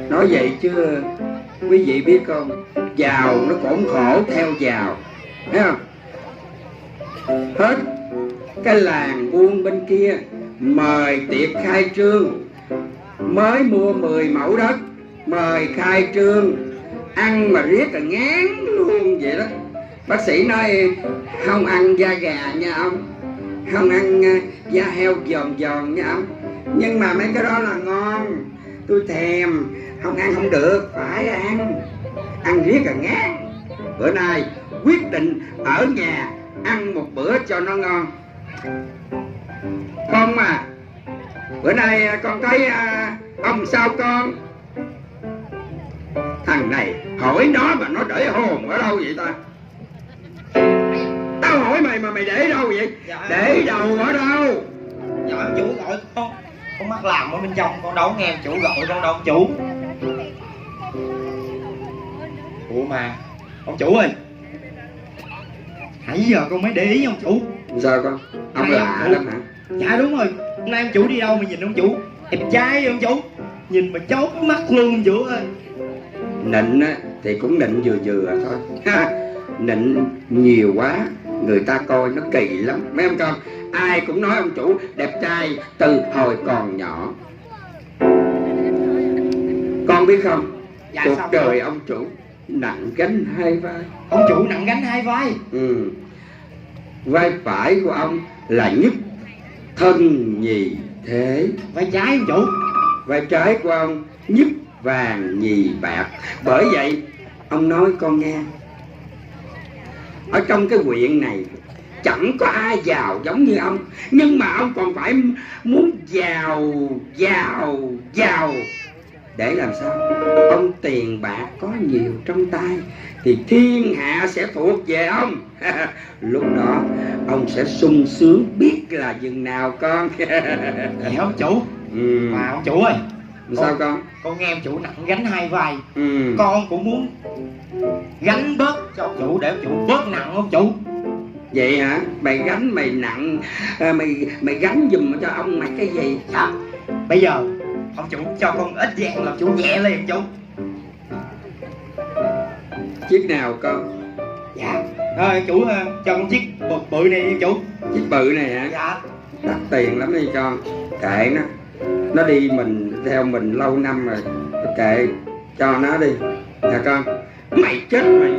Nói vậy chứ quý vị biết không, giàu nó khốn khổ theo giàu, thấy không? Hết cái làng buôn bên kia mời tiệc khai trương, mới mua 10 mẫu đất mời khai trương, ăn mà riết là ngán luôn vậy đó. Bác sĩ nói không ăn da gà nha ông, không ăn da heo giòn giòn nha ông, nhưng mà mấy cái đó là ngon, tôi thèm, không ăn không được, phải ăn, ăn riết là ngán. Bữa nay quyết định ở nhà ăn một bữa cho nó ngon. Con mà bữa nay con thấy ông sao con? Thằng này hỏi nó mà nó để hồn ở đâu vậy ta? Tao hỏi mày mà mày để đâu vậy? Dạ, để đầu ở đâu? Dạ ông chủ gọi con mắc làm ở bên trong, con đâu nghe ông chủ gọi con đâu ông chủ. Ủa mà ông chủ ơi, nãy giờ con mới để ý ông chủ. Sao con? Ông lạ lắm hả? Dạ đúng rồi, hôm nay ông chủ đi đâu mà nhìn ông chủ đẹp trai ông chủ, nhìn mà chót mắt luôn ông chủ ơi. Nịnh á thì cũng nịnh vừa vừa thôi. Nịnh nhiều quá người ta coi nó kỳ lắm, mấy ông con. Ai cũng nói ông chủ đẹp trai từ hồi còn nhỏ. Con biết không, Dạ, cuộc sao đời ông chủ nặng gánh hai vai. Ông chủ nặng gánh hai vai? Ừ. Vai phải của ông là nhất thân nhì thế. Vai trái ông chủ? Vai trái của ông nhất vàng nhì bạc. Bởi vậy ông nói con nghe, ở trong cái huyện này chẳng có ai giàu giống như ông, nhưng mà ông còn phải muốn giàu giàu giàu. Để làm sao ông tiền bạc có nhiều trong tay thì thiên hạ sẽ thuộc về ông. Lúc đó ông sẽ sung sướng biết là chừng nào con. Vậy ông chủ? Mà ông chủ ơi, sao con nghe ông chủ nặng gánh hai vai, con cũng muốn gánh bớt cho ông chủ để ông chủ bớt nặng ông chủ. Vậy hả? Mày gánh mày nặng, mày gánh giùm cho ông mày cái gì? Dạ, bây giờ ông chủ cho con ít vàng là chủ nhẹ lên ông chủ. Chiếc nào con? Dạ thôi chủ cho con chiếc bự này đi ông chủ. Chiếc bự này hả? Dạ. Đắt tiền lắm đi con, kệ nó đi mình theo mình lâu năm rồi, kệ cho nó đi nha con. Mày chết thôi,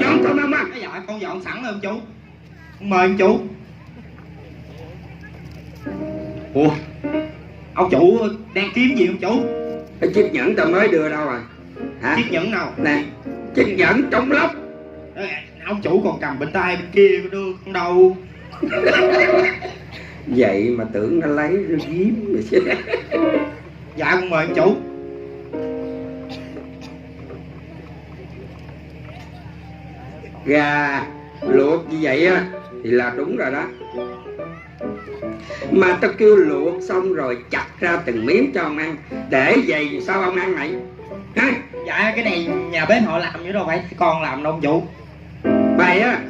dọn con ông ăn. Dạ con dọn sẵn rồi ông chủ, mời ông chủ. Ủa ông chủ đang kiếm gì ông chủ? Cái chiếc nhẫn tao mới đưa đâu rồi hả? Chiếc nhẫn nào? Nè, chiếc nhẫn trong lốc. Ông chủ còn cầm bên tay bên kia đưa con đâu. Vậy mà tưởng nó lấy nó giếm rồi chứ. Dạ con mời ông chủ. Gà luộc như vậy á thì là đúng rồi đó, mà tao kêu luộc xong rồi chặt ra từng miếng cho ông ăn, để vậy sao ông ăn này hả? Dạ cái này nhà bếp họ làm chứ đâu phải con làm đâu ông chủ. Mày á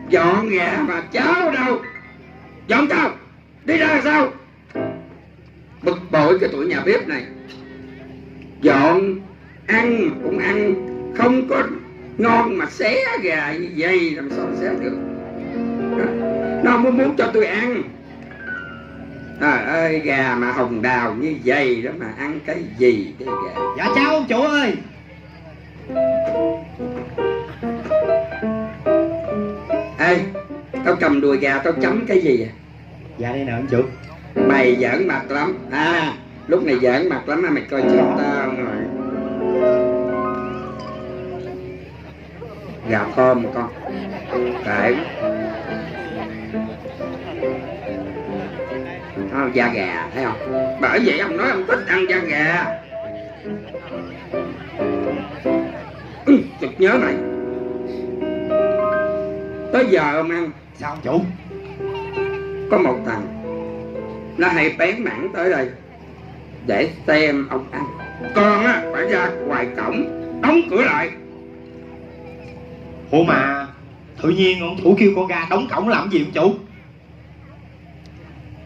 dọn gà mà cháo đâu, dọn tao đi ra sao? Bực bội cái tụi nhà bếp này, dọn ăn cũng ăn không có ngon mà xé gà như vậy làm sao xé được? Nó muốn cho tôi ăn. Trời ơi, gà mà hồng đào như vậy đó mà ăn cái gì cái gà? Dạ chào ông chủ ơi. Ê, tao cầm đùi gà tao chấm cái gì à? Dạ đây nè ông chủ. Mày giỡn mặt lắm à? Lúc này giỡn mặt lắm á, mày coi chết tao rồi. Gà tôm con, kệ. Da gà thấy không? Bởi vậy ông nói ông thích ăn da gà. Chực nhớ mày, tới giờ ông ăn. Sao ông chủ? Có một thằng nó hay bén mảng tới đây để xem ông ăn. Con á phải ra ngoài cổng đóng cửa lại. Ủa mà tự nhiên ông chủ kêu con gà đóng cổng làm gì ông chủ?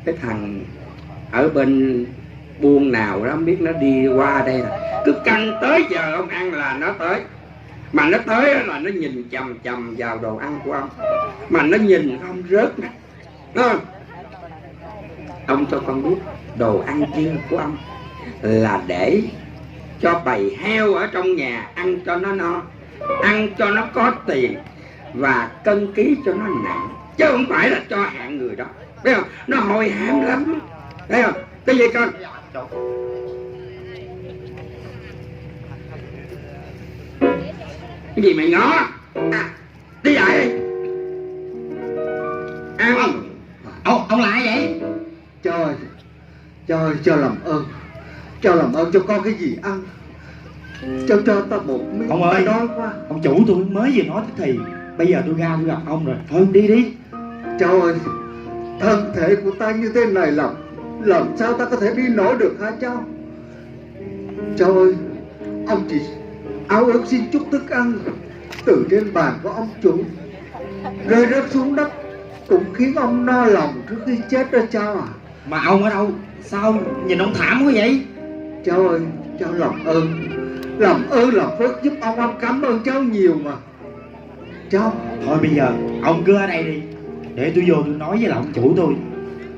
Cái thằng ở bên buôn nào đó không biết nó đi qua đây là cứ canh tới giờ ông ăn là nó tới. Mà nó tới là nó nhìn chằm chằm vào đồ ăn của ông, mà nó nhìn không rớt nè. Ông cho con biết đồ ăn chia của ông là để cho bầy heo ở trong nhà ăn cho nó no, ăn cho nó có tiền và cân ký cho nó nặng, chứ không phải là cho hạng người đó, thấy không? Nó hôi hám lắm, thấy không? Cái gì con? Cái gì mày ngó? Đi dậy. Ăn. Ông là ai vậy? Cho làm ơn, cho làm ơn cho con cái gì ăn. Cho ta một miếng. Ông ơi, đói quá. ông chủ tôi mới vừa nói thì bây giờ tôi ra tôi gặp ông rồi, thôi đi. Cháu ơi, thân thể của ta như thế này làm sao ta có thể đi nổi được hả cháu? Cháu ơi, ông chỉ áo ước xin chút thức ăn từ trên bàn của ông chủ rơi rớt xuống đất cũng khiến ông no lòng trước khi chết đó cháu à. Mà ông ở đâu? Sao nhìn ông thảm quá vậy? Cháu ơi, cháu làm ơn làm phước giúp ông cảm ơn cháu nhiều mà. Cháu. Thôi bây giờ ông cứ ở đây đi, để tôi vô tôi nói với lại ông chủ tôi,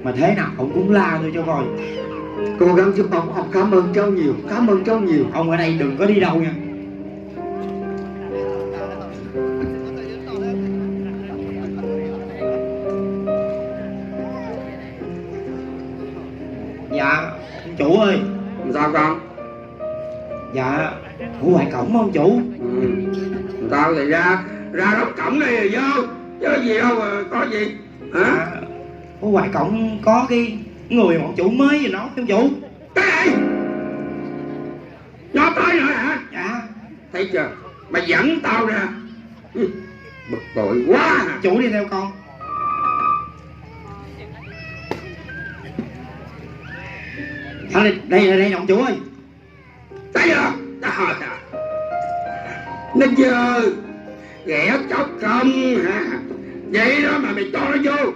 mà thế nào ông cũng la tôi cho coi. Cố gắng giúp ông cảm ơn cháu nhiều. Ông ở đây đừng có đi đâu nha. Dạ ông chủ ơi. Sao con? Dạ của ngoài cổng ông chủ. Tao thì ra đóng cổng này rồi vô, chứ gì đâu mà có gì hả? Ở ngoài cổng có cái người mà ông chủ mới vừa nói ông chủ. Cái gì? Nó tới rồi hả? Dạ. Thấy chưa, mày dẫn tao ra bực bội quá. Chủ đi theo con. Đây ông chủ ơi. Thấy chưa? Nó dơ ghẻ chóc không hả? Vậy đó mà mày cho nó vô.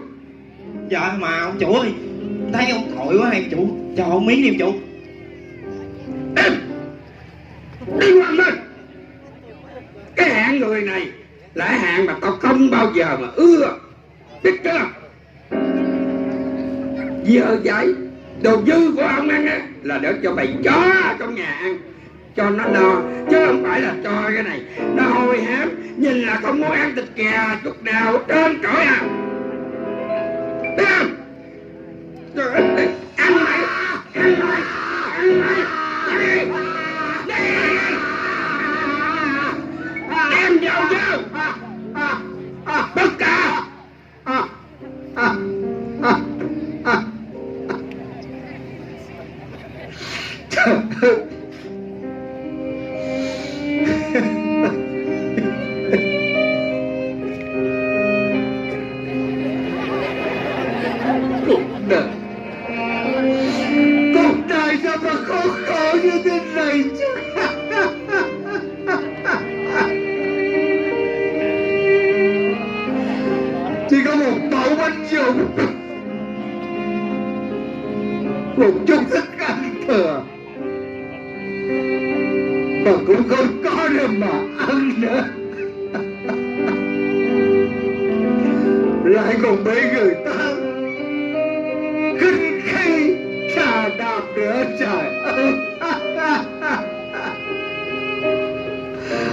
Dạ mà ông chủ ơi, thấy ông tội quá này chủ, cho ông miếng đi ông chủ. Đi qua lên. Cái hạng người này là hạng mà tao không bao giờ mà ưa, biết chưa? Dơ giấy đồ dư của ông ăn á là để cho bầy chó trong nhà ăn cho nó no, chứ không phải là cho cái này nó hôi hám, nhìn là không muốn ăn thịt gà chút nào trơn trọi à. Thấy không? Trời ơi, ăn mày, đem vào vô tất cả. Cuộc đời sao mà khổ như thế này chứ? Chỉ có một bầu bánh dụng, một chút thức ăn thừa mà cũng không có được mà ăn nữa, lại còn bị người ta khinh khi chà đạp nữa. Trời ơi,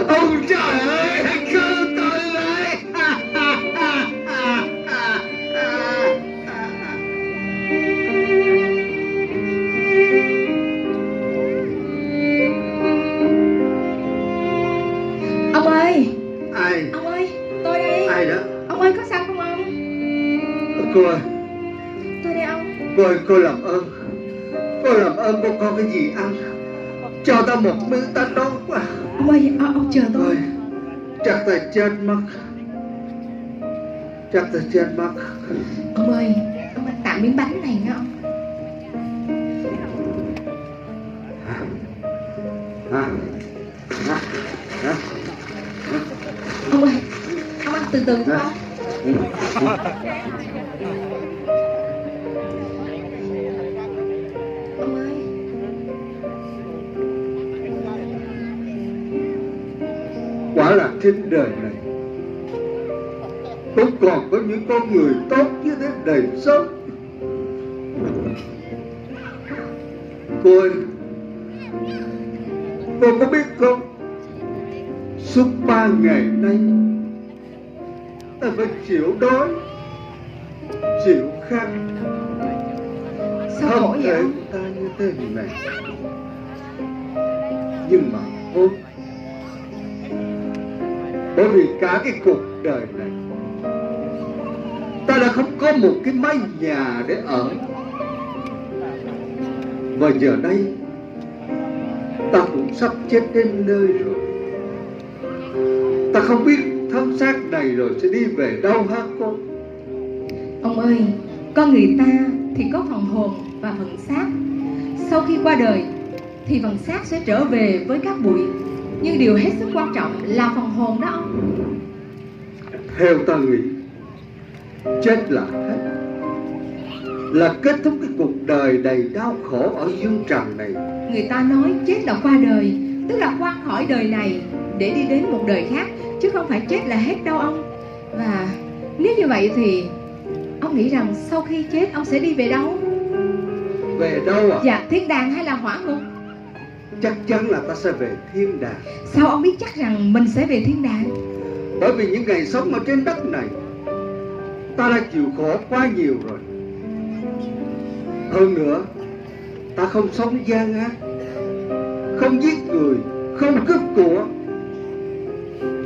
ông trời ơi, hãy cứu tôi lấy. Ông ơi. Ai? Ông ơi, tôi đây. Ai đó? Ông ơi có sao không ông? Cô ơi, Tôi đây ông. cô làm ơn cô có cái gì ăn cho ta một miếng, ta đói quá. Ông ơi, ông chờ tôi. Ôi, chắc ta chết mất. Ông ơi, ông ăn tạm miếng bánh này nghe ông. Ông ơi, ông ăn từ từ thôi ông. Ông ơi. Quả là trên đời này cũng còn có những con người tốt như thế này sao? Cô ơi, cô có biết không, suốt 3 ngày nay ta phải chịu đói, chịu khát. Sao khổ Không vậy thể ông? ta như thế này. Nhưng mà thôi, bởi vì cả cái cuộc đời này ta đã không có một cái mái nhà để ở. Và giờ đây ta cũng sắp chết đến nơi rồi. Ta không biết thân xác này rồi sẽ đi về đâu hả con? Ông ơi, con người ta thì có phần hồn và phần xác. Sau khi qua đời thì phần xác sẽ trở về với các bụi. Nhưng điều hết sức quan trọng là phần hồn đó ông. Theo ta nghĩ, chết là hết, là kết thúc cái cuộc đời đầy đau khổ ở dương trần này. Người ta nói chết là qua đời, tức là qua khỏi đời này để đi đến một đời khác, chứ không phải chết là hết đâu ông. Và nếu như vậy thì ông nghĩ rằng sau khi chết ông sẽ đi về đâu? Về đâu à? Dạ, thiên đàng hay là hỏa ngục? Chắc chắn là ta sẽ về thiên đàng. Sao ông biết chắc rằng mình sẽ về thiên đàng? Bởi vì những ngày sống ở trên đất này ta đã chịu khổ quá nhiều rồi. Hơn nữa, ta không sống gian ác, không giết người, không cướp của.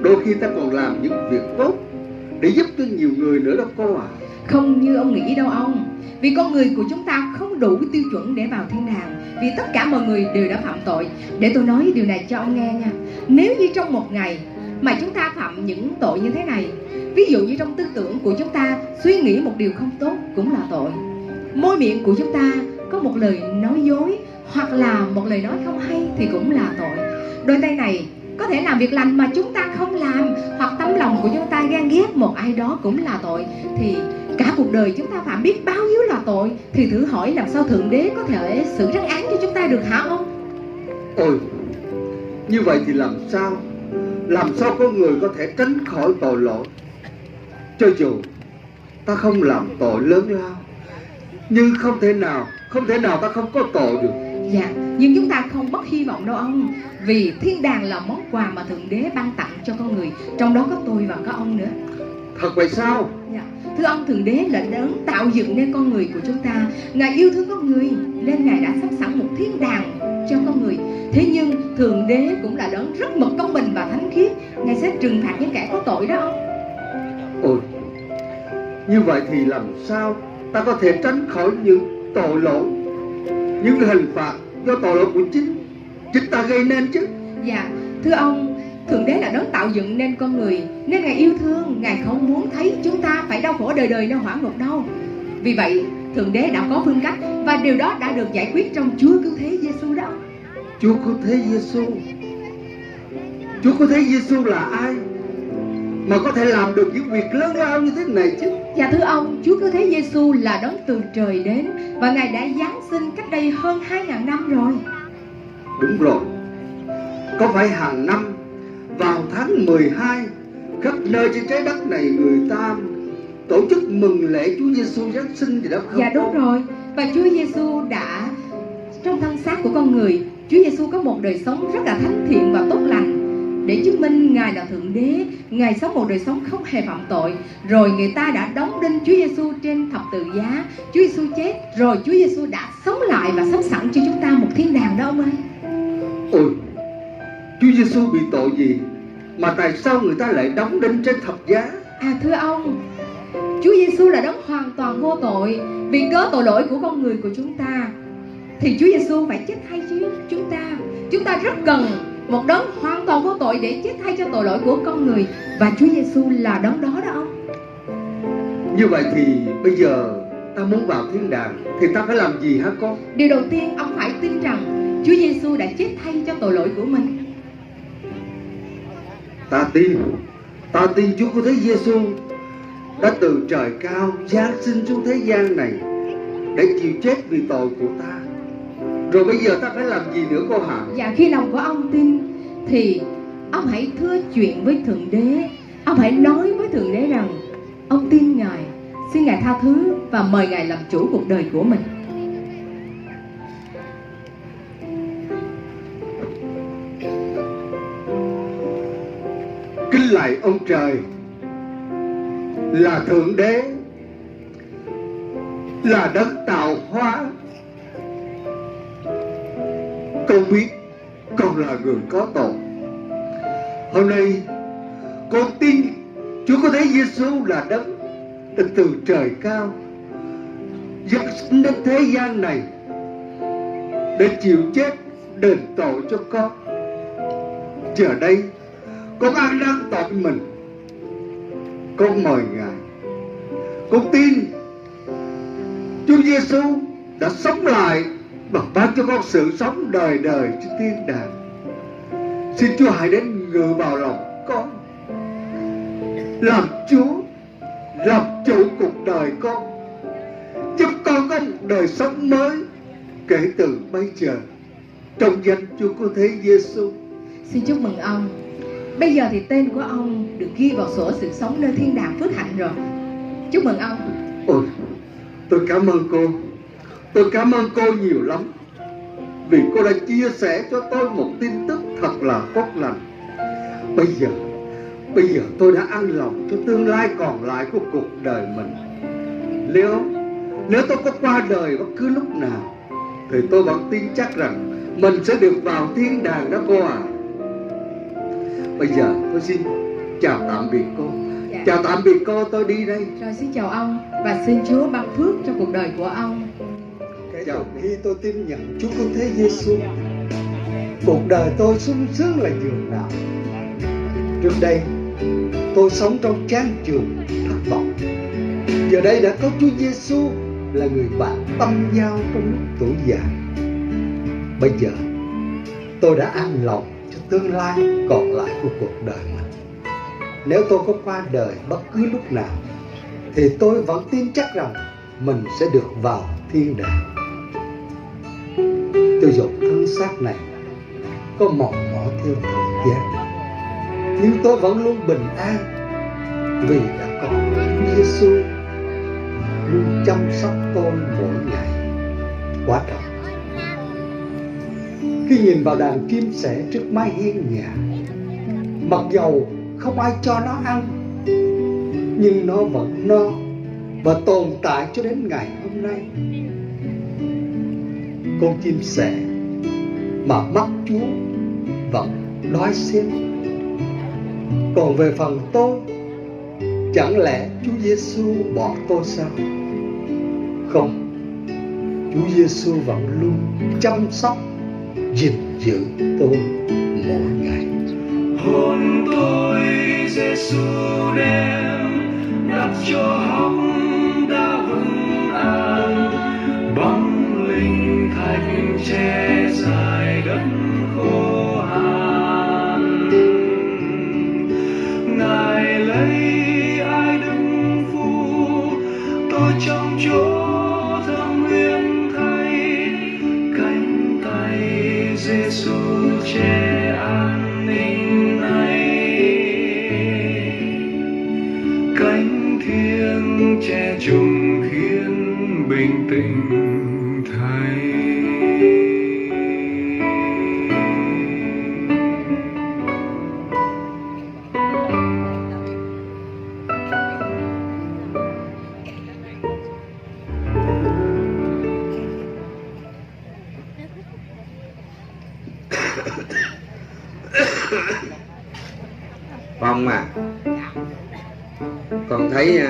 Đôi khi ta còn làm những việc tốt để giúp cho nhiều người nữa đó cô à. Không như ông nghĩ đâu ông. Vì con người của chúng ta không đủ tiêu chuẩn để vào thiên đàng. Vì tất cả mọi người đều đã phạm tội. Để tôi nói điều này cho ông nghe nha. Nếu như trong một ngày mà chúng ta phạm những tội như thế này, ví dụ như trong tư tưởng của chúng ta suy nghĩ một điều không tốt cũng là tội. Môi miệng của chúng ta có một lời nói dối hoặc là một lời nói không hay thì cũng là tội. Đôi tay này có thể làm việc lành mà chúng ta không làm, hoặc tấm lòng của chúng ta ghen ghét một ai đó cũng là tội. Thì cả cuộc đời chúng ta phạm biết bao nhiêu là tội. Thì thử hỏi làm sao Thượng Đế có thể xử trấn án cho chúng ta được hả ông? Ôi, như vậy thì làm sao con người có thể tránh khỏi tội lỗi? Cho dù ta không làm tội lớn lao, nhưng không thể nào ta không có tội được. Dạ, nhưng chúng ta không mất hy vọng đâu ông. Vì thiên đàng là món quà mà Thượng Đế ban tặng cho con người. Trong đó có tôi và có ông nữa. Thật vậy sao? Dạ. Thưa ông, Thượng Đế là đấng tạo dựng nên con người của chúng ta. Ngài yêu thương con người nên Ngài đã sắp sẵn một thiên đàng cho con người. Thế nhưng Thượng Đế cũng là đấng rất mực công bình và thánh khiết. Ngài sẽ trừng phạt những kẻ có tội đó ông. Ôi, như vậy thì làm sao ta có thể tránh khỏi những tội lỗi, những hình phạt do tội lỗi của chính ta gây nên chứ? Dạ, thưa ông, Thượng Đế là đấng tạo dựng nên con người, nên Ngài yêu thương, Ngài không muốn thấy chúng ta phải đau khổ đời đời nơi hỏa ngục đâu. Vì vậy, Thượng Đế đã có phương cách, và điều đó đã được giải quyết trong Chúa Cứu Thế Giêsu đó. Chúa Cứu Thế Giêsu? Chúa Cứu Thế Giêsu là ai mà có thể làm được những việc lớn lao như thế này chứ? Dạ thưa ông, Chúa Cứu Thế Giêsu là đấng từ trời đến, và Ngài đã giáng sinh cách đây hơn 2000 năm rồi. Đúng rồi. Có phải hàng năm vào tháng 12, khắp nơi trên trái đất này người ta tổ chức mừng lễ Chúa Giêsu giáng sinh gì đó không? Dạ đúng rồi. Và Chúa Giêsu đã, trong thân xác của con người, Chúa Giêsu có một đời sống rất là thánh thiện và tốt lành, để chứng minh Ngài là Thượng Đế. Ngài sống một đời sống không hề phạm tội. Rồi người ta đã đóng đinh Chúa Giêsu trên thập tự giá. Chúa Giêsu chết, rồi Chúa Giêsu đã sống lại và sắp sẵn cho chúng ta một thiên đàng đó ông ơi. Ôi, Chúa Giêsu bị tội gì mà tại sao người ta lại đóng đinh trên thập giá? À thưa ông, Chúa Giêsu là đấng hoàn toàn vô tội. Vì cớ tội lỗi của con người của chúng ta thì Chúa Giêsu phải chết thay cho chúng ta. Chúng ta rất cần một đấng hoàn toàn vô tội để chết thay cho tội lỗi của con người, và Chúa Giêsu là đấng đó đó ông. Như vậy thì bây giờ ta muốn vào thiên đàng thì ta phải làm gì hả con? Điều đầu tiên ông phải tin rằng Chúa Giêsu đã chết thay cho tội lỗi của mình. Ta tin Chúa Cứu Thế Giêsu đã từ trời cao giáng sinh xuống thế gian này để chịu chết vì tội của ta. Rồi bây giờ ta phải làm gì nữa cô hả? Dạ, khi lòng của ông tin thì ông hãy thưa chuyện với Thượng Đế. Ông hãy nói với Thượng Đế rằng ông tin Ngài, xin Ngài tha thứ và mời Ngài làm chủ cuộc đời của mình. Kính lạy ông trời, là Thượng Đế, là đấng tạo hóa. Con biết con là người có tội. Hôm nay con tin Chúa có thấy Giêsu là đấng đã từ trời cao dâng sinh đến thế gian này để chịu chết đền tội cho con. Giờ đây con ăn năn tội mình, con mời Ngài. Con tin Chúa Giêsu đã sống lại và ban cho con sự sống đời đời trên thiên đàng. Xin Chúa hãy đến ngự vào lòng con, làm Chúa, làm chủ cuộc đời con, giúp con có một đời sống mới kể từ bây giờ, trong danh Chúa có thế Giêsu. Xin chúc mừng ông. Bây giờ thì tên của ông được ghi vào sổ sự sống nơi thiên đàng phước hạnh rồi. Chúc mừng ông. Ôi, tôi cảm ơn cô. Tôi cảm ơn cô nhiều lắm, vì cô đã chia sẻ cho tôi một tin tức thật là tốt lành. Bây giờ tôi đã an lòng cho tương lai còn lại của cuộc đời mình. Nếu tôi có qua đời bất cứ lúc nào, thì tôi vẫn tin chắc rằng mình sẽ được vào thiên đàng đó cô à. Bây giờ tôi xin chào tạm biệt cô. Dạ. Chào tạm biệt cô, tôi đi đây. Rồi xin chào ông và xin Chúa ban phước cho cuộc đời của ông. Kể từ khi tôi tin nhận Chúa Cứu Thế Giêsu, cuộc đời tôi sung sướng là giường nào. Trước đây tôi sống trong chán chường thất vọng. Giờ đây đã có Chúa Giêsu là người bạn tâm giao trong lúc tuổi già. Bây giờ tôi đã an lòng cho tương lai còn lại của cuộc đời mình. Nếu tôi có qua đời bất cứ lúc nào, thì tôi vẫn tin chắc rằng mình sẽ được vào thiên đàng. Cho dù thân xác này có mòn mỏi theo thời gian, nhưng tôi vẫn luôn bình an, vì đã có Chúa Giêsu luôn chăm sóc tôi mỗi ngày. Quá trọng. Khi nhìn vào đàn chim sẻ trước mái hiên nhà, mặc dầu không ai cho nó ăn, nhưng nó vẫn no và tồn tại cho đến ngày hôm nay. Con chim sẻ mà mắt Chúa vẫn đói xem. Còn về phần tôi, chẳng lẽ Chúa Giêsu bỏ tôi sao? Không, Chúa Giêsu vẫn luôn chăm sóc, gìn giữ tôi mỗi ngày. Hồn tôi Giêsu đem đặt cho hóc đã vững an, bóng linh thạch che dài đất khô hạn. Ngài lấy ai đứng phu tôi trong chỗ thơm nguyên thay, cánh tay Giêsu che an ninh này, cánh thiêng che chùng khiến bình tĩnh thay. Phong à, con thấy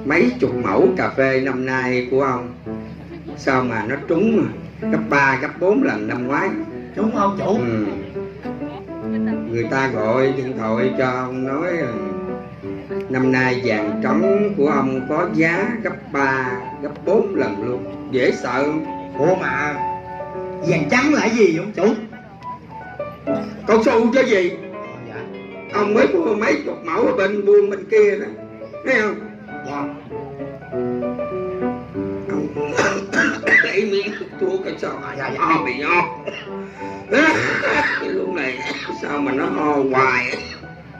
mấy chục mẫu cà phê năm nay của ông sao mà nó trúng gấp 3, gấp 4 lần năm ngoái. Đúng không chủ? Người ta gọi điện thoại cho ông nói năm nay vàng trống của ông có giá gấp 3, gấp 4 lần luôn. Dễ sợ không? Ủa mà vàng trắng là cái gì vậy ông chủ? Con xu chứ gì? Dạ. Ông mới mua mấy chục mẫu ở bên buôn bên kia đó, thấy không? Dạ. Ông lấy miếng thuốc cái sao Dạ. bị ho. Cái lúc này sao mà nó ho hoài.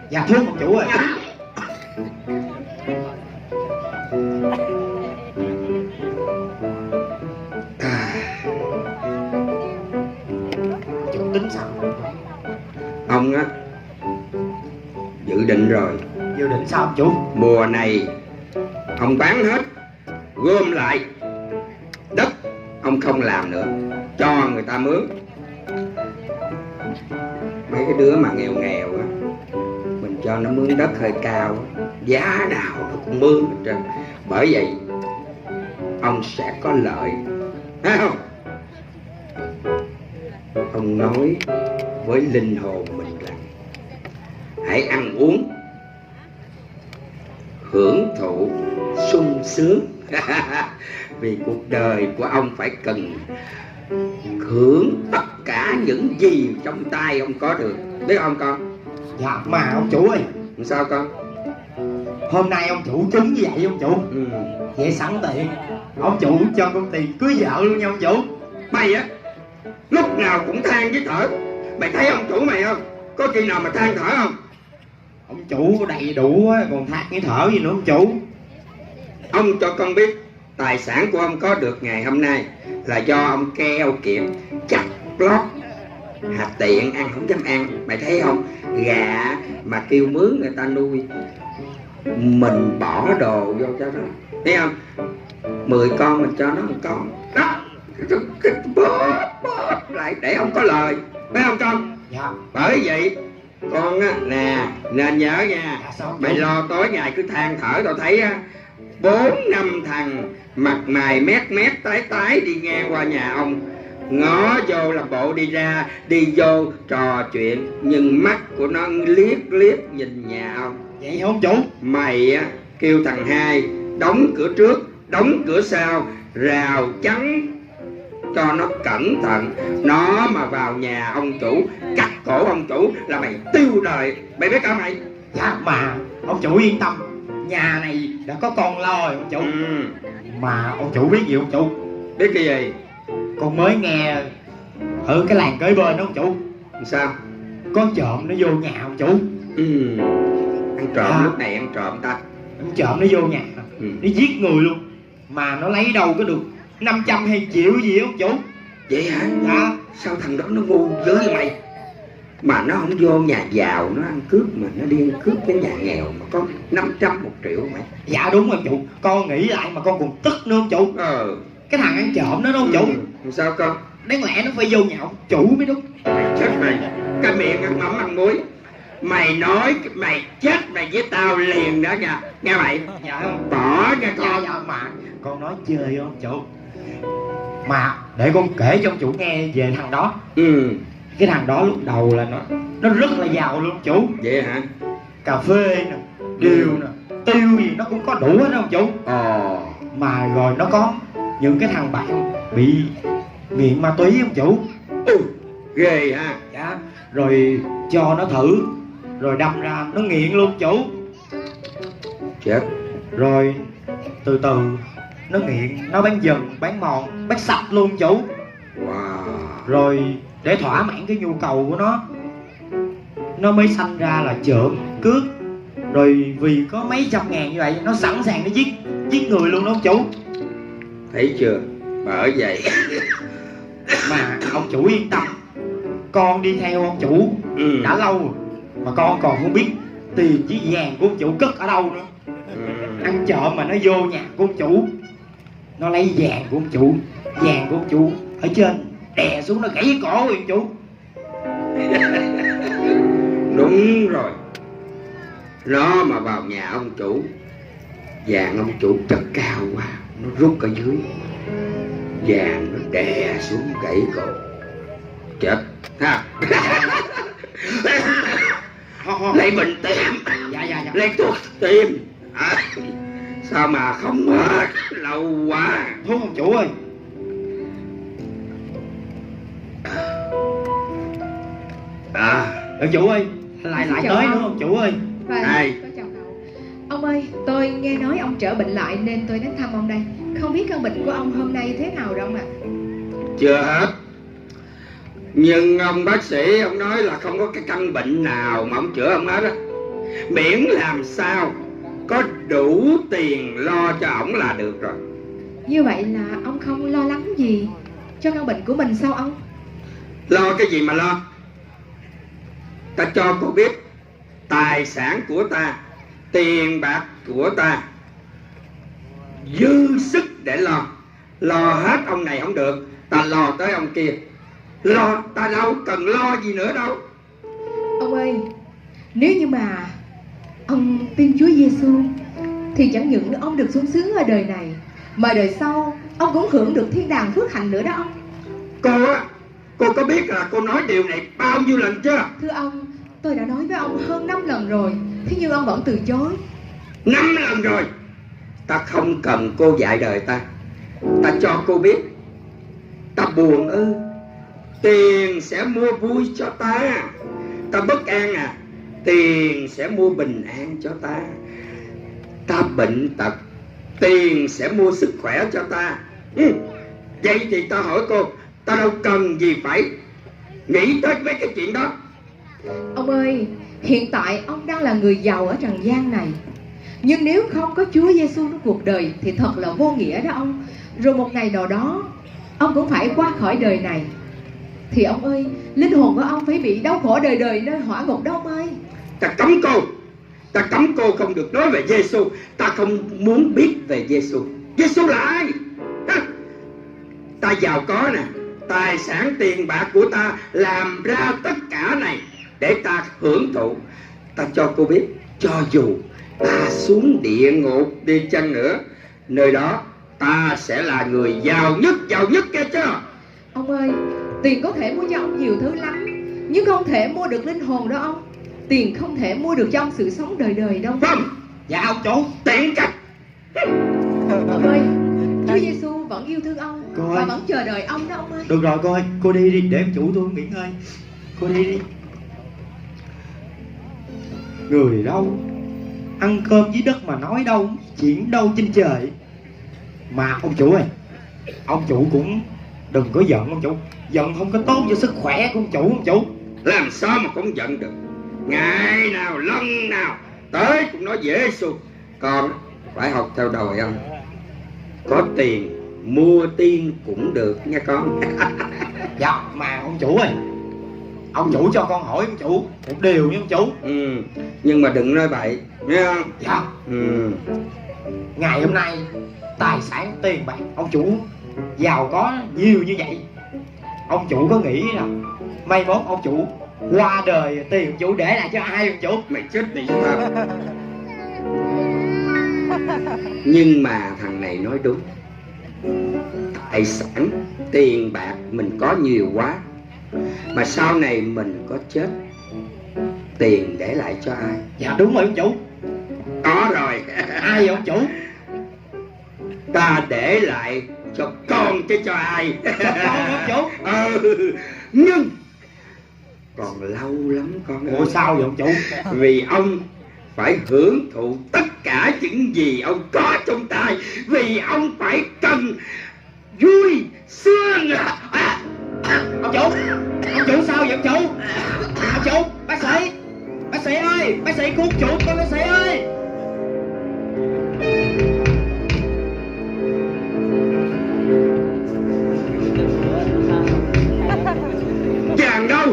Dạ thuốc ông chủ ơi. Chủ tính sao? Ông á dự định rồi, Dự định sao ông chủ? mùa này ông bán hết, gom lại đất, ông không làm nữa, cho người ta mướn. Mấy cái đứa mà nghèo nghèo á, mình cho nó mướn đất hơi cao, giá nào nó cũng mướn hết trơn. Bởi vậy ông sẽ có lợi, thấy không? Ông nói với linh hồn mình rằng hãy ăn uống, hưởng thụ sung sướng. Vì cuộc đời của ông phải cần hưởng tất cả những gì trong tay ông có được, biết không con? Dạ mà ông chủ ơi, Sao con? hôm nay ông chủ trúng như vậy ông chủ. Vậy sẵn tiện ông chủ cho con tiền cưới vợ luôn nha ông chủ. Mày á, lúc nào cũng than với thở. Mày thấy ông chủ mày không? Có khi nào mà than thở không? Ông chủ có đầy đủ á, còn thác cái thở gì nữa ông chủ. Ông cho con biết, tài sản của ông có được ngày hôm nay là do ông keo kiệt, chặt lót, hạt tiện ăn không dám ăn. Mày thấy không? Gà mà kêu mướn người ta nuôi, mình bỏ đồ vô cho nó, thấy không? 10 con mình cho nó 1 con đó, bóp lại để ông có lời, phải không con? Dạ. Bởi vậy con á nè, nên nhớ nha. Dạ, sao Mày chú? lo tối ngày cứ than thở, tao thấy á 4-5 thằng mặt mày mét mét tái tái đi ngang qua nhà ông, ngó vô là bộ đi ra, đi vô trò chuyện, nhưng mắt của nó liếc liếc nhìn nhà ông. Vậy hả ông chủ? Mày á kêu thằng hai đóng cửa trước, đóng cửa sau, rào chắn cho nó cẩn thận. Nó mà vào nhà ông chủ, cắt cổ ông chủ là mày tiêu đời, mày biết không mày? Dạ mà ông chủ yên tâm, nhà này đã có con lo rồi ông chủ. Mà ông chủ biết gì ông chủ? Biết cái gì? Con mới nghe ở cái làng kế bên đó ông chủ, Sao? có trộm nó vô nhà ông chủ. Ăn trộm. Dạ. Lúc này ăn trộm ta. Ông trộm nó vô nhà, nó giết người luôn. Mà nó lấy đâu có được 500 hay triệu gì ông chủ. Vậy hả? Dạ. Sao thằng đó nó ngu dữ vậy mày? Mà nó không vô nhà giàu nó ăn cướp, mà nó đi ăn cướp cái nhà nghèo mà có 500 1 triệu mày. Dạ đúng rồi ông chủ, con nghĩ lại mà con còn tức nữa ông chủ. Cái thằng ăn trộm đó ông chủ. Sao con? Đáng lẽ nó phải vô nhà ông chủ mới đúng. Mày chết mày, cái miệng ăn mắm ăn muối. Mày nói mày chết mày với tao liền đó nha, nghe mày? Dạ không? Bỏ nha con. Dạ mà con nói chơi không chủ. Mà để con kể cho ông chủ nghe về thằng đó. Cái thằng đó lúc đầu là nó rất là giàu luôn chủ. Vậy hả? Cà phê nè, điều nè, tiêu gì nó cũng có đủ hết đó ông chủ. Mà rồi nó có những cái thằng bạn bị nghiện ma túy ông chủ. Ghê ha. Dạ. Rồi cho nó thử, rồi đâm ra nó nghiện luôn chủ. Chết. Rồi từ từ nó nghiện, nó bán dần, bán mòn, bán sạch luôn chủ. Wow. Rồi để thỏa mãn cái nhu cầu của nó mới sanh ra là trộm, cướp. Rồi vì có mấy trăm ngàn như vậy, nó sẵn sàng nó giết người luôn đó ông chủ. Thấy chưa? Bởi vậy Mà ông chủ yên tâm, con đi theo ông chủ đã lâu rồi, mà con còn không biết tiền với vàng của ông chủ cất ở đâu nữa. Ăn trộm mà nó vô nhà của ông chủ, nó lấy vàng của ông chủ, vàng của ông chủ ở trên đè xuống, nó gãy cái cổ rồi ông chủ. Đúng rồi. Nó mà vào nhà ông chủ, vàng ông chủ chất cao quá, nó rút ở dưới, vàng nó đè xuống gãy cổ. Chết ha. Lấy bình tiêm. Dạ. Lấy thuốc tiêm. Sao mà không hết, lâu quá. Thuốc ông chủ ơi. Ông chủ ơi, lại tới nữa ông chủ ơi. Ai? Có chào cậu. Ông ơi, tôi nghe nói ông trở bệnh lại nên tôi đến thăm ông đây. Không biết căn bệnh của ông hôm nay thế nào rồi ông ạ? Chưa hết. Nhưng ông bác sĩ ông nói là không có cái căn bệnh nào mà ông chữa ông hết á. Miễn làm sao có đủ tiền lo cho ổng là được rồi. Như vậy là ông không lo lắng gì cho căn bệnh của mình sao ông? Lo cái gì mà lo? Ta cho cô biết tài sản của ta, tiền bạc của ta dư sức để lo. Lo hết ông này không được, ta lo tới ông kia. Lo, ta đâu cần lo gì nữa đâu. Ông ơi, nếu như mà ông tin Chúa Giêsu thì chẳng những ông được sung sướng ở đời này, mà đời sau ông cũng hưởng được thiên đàng phước hạnh nữa đó ông. Cô á, cô có biết là cô nói điều này bao nhiêu lần chưa? Thưa ông, tôi đã nói với ông hơn 5 lần rồi, thế nhưng ông vẫn từ chối. 5 lần rồi. Ta không cần cô dạy đời ta. Ta cho cô biết, ta buồn ư, tiền sẽ mua vui cho ta. Ta bất an à, tiền sẽ mua bình an cho ta. Ta bệnh tật, tiền sẽ mua sức khỏe cho ta. Vậy thì ta hỏi cô, ta đâu cần gì phải nghĩ tới mấy cái chuyện đó. Ông ơi, hiện tại ông đang là người giàu ở trần gian này, nhưng nếu không có Chúa Giêsu trong cuộc đời thì thật là vô nghĩa đó ông. Rồi một ngày nào đó ông cũng phải qua khỏi đời này. Thì ông ơi, linh hồn của ông phải bị đau khổ đời đời nơi hỏa ngục đó ông ơi. Ta cấm cô, ta cấm cô không được nói về Giêsu. Ta không muốn biết về Giêsu. Giêsu là ai? Ta giàu có nè, tài sản tiền bạc của ta làm ra tất cả này để ta hưởng thụ. Ta cho cô biết, cho dù ta xuống địa ngục đi chăng nữa, nơi đó ta sẽ là người giàu nhất nghe chưa? Ông ơi, tiền có thể mua cho ông nhiều thứ lắm, nhưng không thể mua được linh hồn đó ông. Tiền không thể mua được cho ông sự sống đời đời đâu. Không. Dạ ông chủ. Tiện cạch. Ông ơi, Chúa Giêsu vẫn yêu thương ông Cô và ơi. vẫn chờ đợi ông đó ông ơi. Được rồi cô ơi, cô đi đi để em chủ tôi nghỉ ngơi. Cô đi đi. Người đâu ăn cơm dưới đất mà nói đâu chuyện đâu trên trời. Mà ông chủ ơi, ông chủ cũng đừng có giận ông chủ. Giận không có tốt cho sức khỏe của ông chủ. Làm sao mà cũng giận được. Ngày nào lần nào tới cũng nói Giêsu. Con phải học theo đời ông. Có tiền mua tiên cũng được nha con. Dạ mà ông chủ ơi, ông chủ cho con hỏi ông chủ một điều nha ông chủ. Nhưng mà đừng nói bậy nghe không? Dạ. Ngày hôm nay tài sản tiền bạc ông chủ giàu có nhiều như vậy, ông chủ có nghĩ là mai mốt ông chủ qua đời tiền ông chủ để lại cho ai ông chủ? Mày chết đi sao? Nhưng mà thằng này nói đúng. Tài sản tiền bạc mình có nhiều quá, mà sau này mình có chết, tiền để lại cho ai? Dạ đúng rồi ông chủ. Có rồi. Ai vậy ông chủ? Ta để lại cho con chứ cho ai? Cho con ông chủ. Nhưng còn lâu lắm con ơi. Ủa sao vậy ông chủ? Vì ông phải hưởng thụ tất cả những gì ông có trong tay. Vì ông phải cần vui sướng. Ông chủ sao vậy ông chủ? Ông chủ, bác sĩ ơi, bác sĩ cứu chủ con, bác sĩ ơi. Vàng đâu?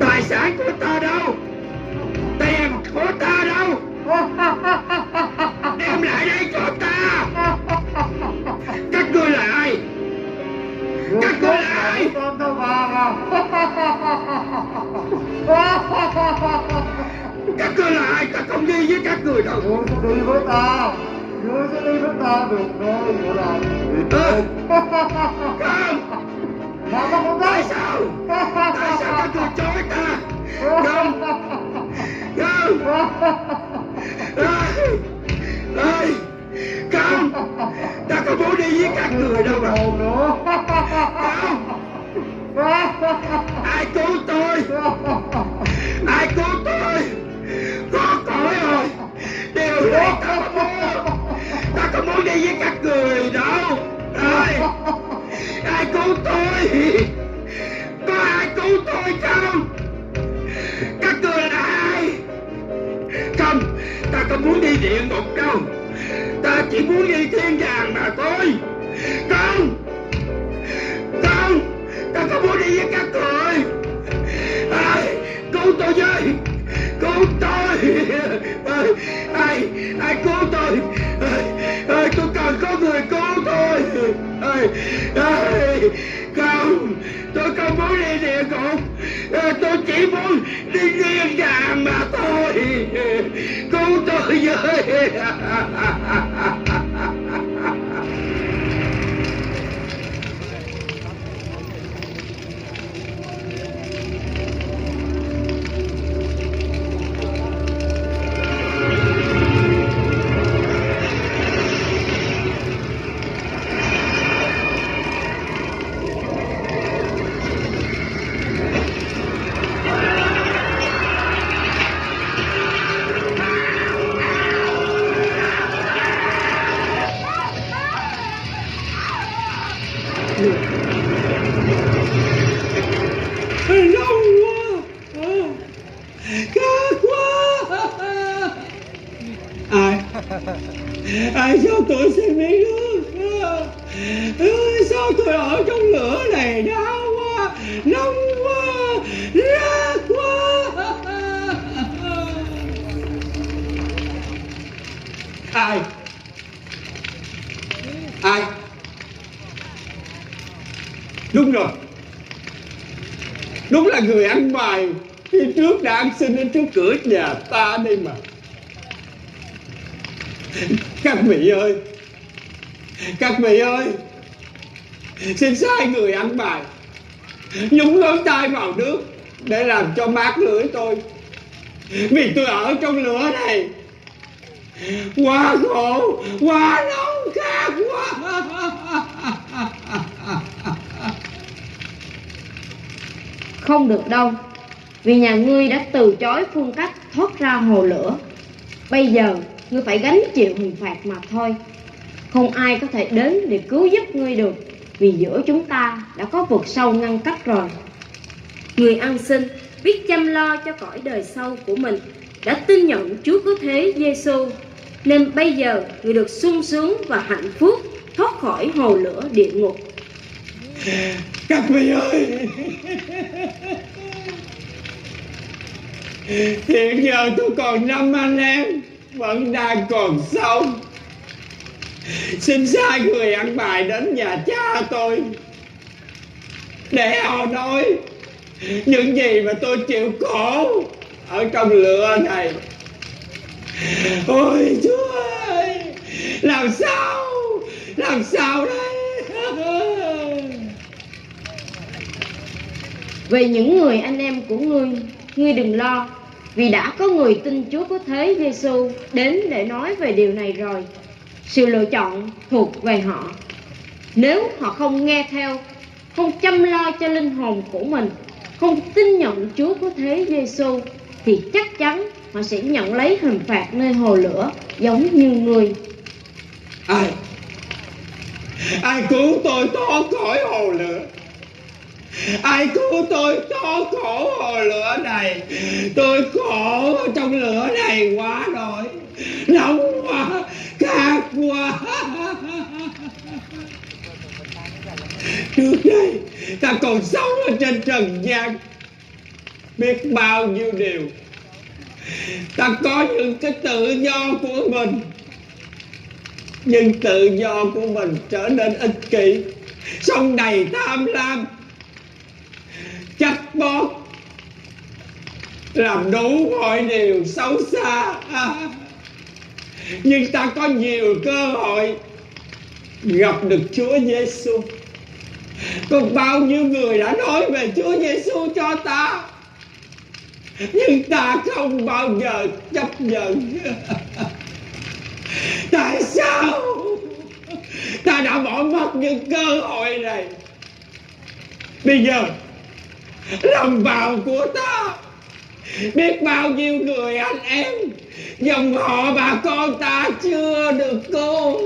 Tài sản của ta đâu? Tiền của ta đâu? Đem lại đây cho ta. Các ngươi là ai? Các ngươi là ai? Các ngươi là ai? Ta không đi với các ngươi đâu. Ngươi sẽ đi với ta. Ngươi sẽ đi với ta được thôi. Nghĩa là Không. mà nó không Tại đâu. sao? Tại sao các ngươi chối ta? Không. Không. Ơi. Không. Ta không muốn đi với các người đâu mà. Không. Ai cứu tôi? Ai cứu tôi? Có cõi rồi. Điều này ta không muốn. Ta không muốn đi với các người đâu. Ai cứu tôi. Có ai cứu tôi không? Các ngươi là ai? Không, ta không muốn đi địa ngục đâu. Ta chỉ muốn đi thiên đàng mà thôi. Không, không, ta không muốn đi với các người. Ai cứu tôi với, cứu tôi. Ai cứu tôi. Tôi cần có người cứu tôi. Không, tôi không muốn đi địa ngục. Tôi chỉ muốn đi thiên đàng mà thôi. Cứu tôi với. Ai sao tôi xin mấy nước? Sao tôi ở trong lửa này đau quá, nóng quá, rát quá. Ai? Đúng rồi, đúng là người ăn mày khi trước đã ăn xin ở trước cửa nhà ta đây mà. Các vị ơi, xin sai người ăn bài nhúng ngón tay vào nước để làm cho mát lưỡi tôi, vì tôi ở trong lửa này quá khổ, quá nóng khát quá. Không được đâu, vì nhà ngươi đã từ chối phương cách thoát ra hồ lửa. Bây giờ ngươi phải gánh chịu hình phạt mà thôi. Không ai có thể đến để cứu giúp ngươi được, vì giữa chúng ta đã có vực sâu ngăn cách rồi. Người ăn xin biết chăm lo cho cõi đời sau của mình, đã tin nhận Chúa Cứu Thế Giêsu, nên bây giờ người được sung sướng và hạnh phúc thoát khỏi hồ lửa địa ngục. Các vị ơi, hiện giờ tôi còn 5 anh em vẫn đang còn sống. Xin sai người ăn bài đến nhà cha tôi để họ nói những gì mà tôi chịu khổ ở trong lửa này. Ôi Chúa ơi, làm sao đây? Về những người anh em của ngươi đừng lo, vì đã có người tin Chúa Cứu Thế Giêsu đến để nói về điều này rồi. Sự lựa chọn thuộc về họ. Nếu họ không nghe theo, không chăm lo cho linh hồn của mình, không tin nhận Chúa Cứu Thế Giêsu, thì chắc chắn họ sẽ nhận lấy hình phạt nơi hồ lửa giống như ngươi. Ai cứu tôi thoát khỏi hồ lửa? Ai cứu tôi thoát khỏi hồ lửa này? Tôi khổ ở trong lửa này quá rồi, nóng quá, khát quá. Trước đây ta còn sống ở trên trần gian, biết bao nhiêu điều. Ta có những cái tự do của mình, nhưng tự do của mình trở nên ích kỷ, sống đầy tham lam, trách móc, làm đủ mọi điều xấu xa. Nhưng ta có nhiều cơ hội gặp được Chúa Giêsu. Có bao nhiêu người đã nói về Chúa Giêsu cho ta, nhưng ta không bao giờ chấp nhận. Tại sao ta đã bỏ mất những cơ hội này? Bây giờ lòng bào của ta, biết bao nhiêu người anh em, dòng họ bà con ta chưa được cứu.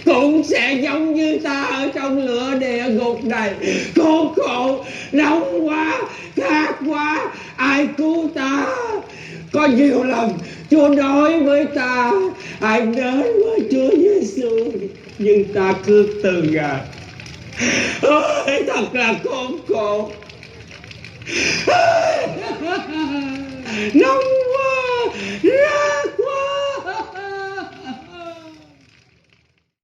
cũng sẽ giống như ta ở trong lửa địa ngục này, khốn khổ, nóng quá, khát quá, ai cứu ta. Có nhiều lần Chúa nói với ta hãy đến với Chúa Giêsu, nhưng ta cứ từ ngài. Ôi, thật là khốn khổ. Nóng